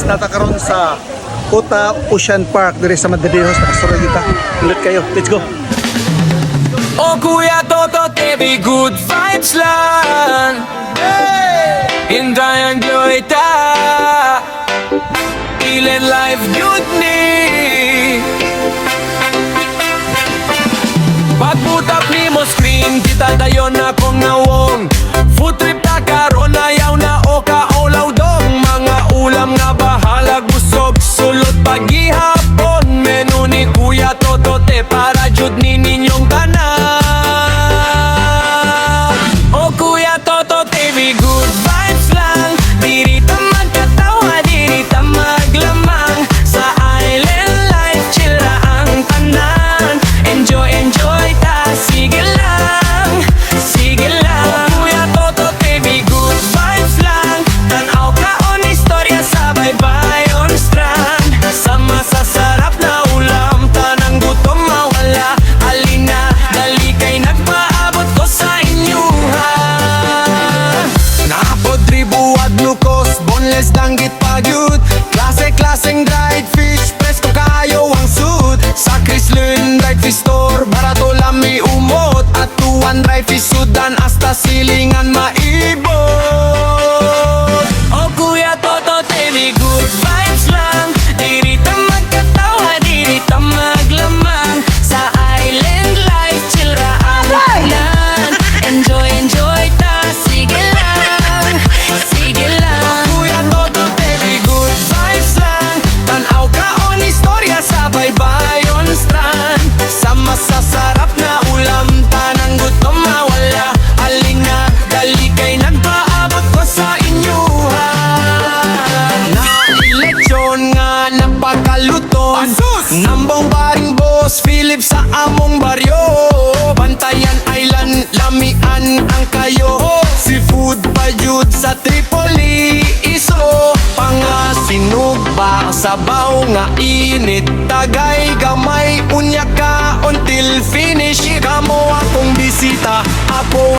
nata karon sa Kuta Ocean Park diri sa Madaderos. Nakasuro kita. Ulit kayo. Let's go. Oh Kuya Toto TV, good vibes lang. Hintayan nyo ita Ilan life good ni Pagputap ni mo screen, kita dayon na kong nawong. Food trip ta karon, ayaw na o kaulaw dong. Mga ulam nga bahalag, busog, sulot paghihapon. Menu ni Kuya Toto te para jud ni ninyong tanan. O Kuya Toto TV, good vibes lang. Diri ta magkatawa, diri ta maglamang. Sa island life, chill ra ang tanan. Enjoy, enjoy ta, sige lang, sige lang. O Kuya Toto TV, good vibes lang. Tanaw ka on istorya sa baybayon strand. Sa masasarap na ulam, tanang gutom mawala. Alina, dali kay nagpaabot ko sa inyuha. Naapod tribuad nukos, boneless danggit pagyud. Klase-klaseng dried fish, presko kayo ang sud. Sa Krislin dried fish store, barato lami umot. At tuwan dried fish sudan, hasta silingan maibot. O Kuya Toto TV, good vibes lang. Diri ta magkatawa, diri ta maglamang. Sa island life, chill ra ang tanan. Enjoy, enjoy ta, sige lang, sige lang. O Kuya Toto TV, good vibes lang. Tanaw ka on istorya sa baybayon strand. Sa masasarap na ulam, tanang gutom mawala. Alina, dali kay nagpaabot ko sa inyuha. Nailetsyon nga napakaluton. Nambong baring boss, Philip sa among baryo. Bantayan Island, lamian ang kayo. Seafood pagyud sa Tripoli, iso. Pangasinog ba sabaw nga init. Tagay gamay, unya ka until finish. Kamo akong bisita, apo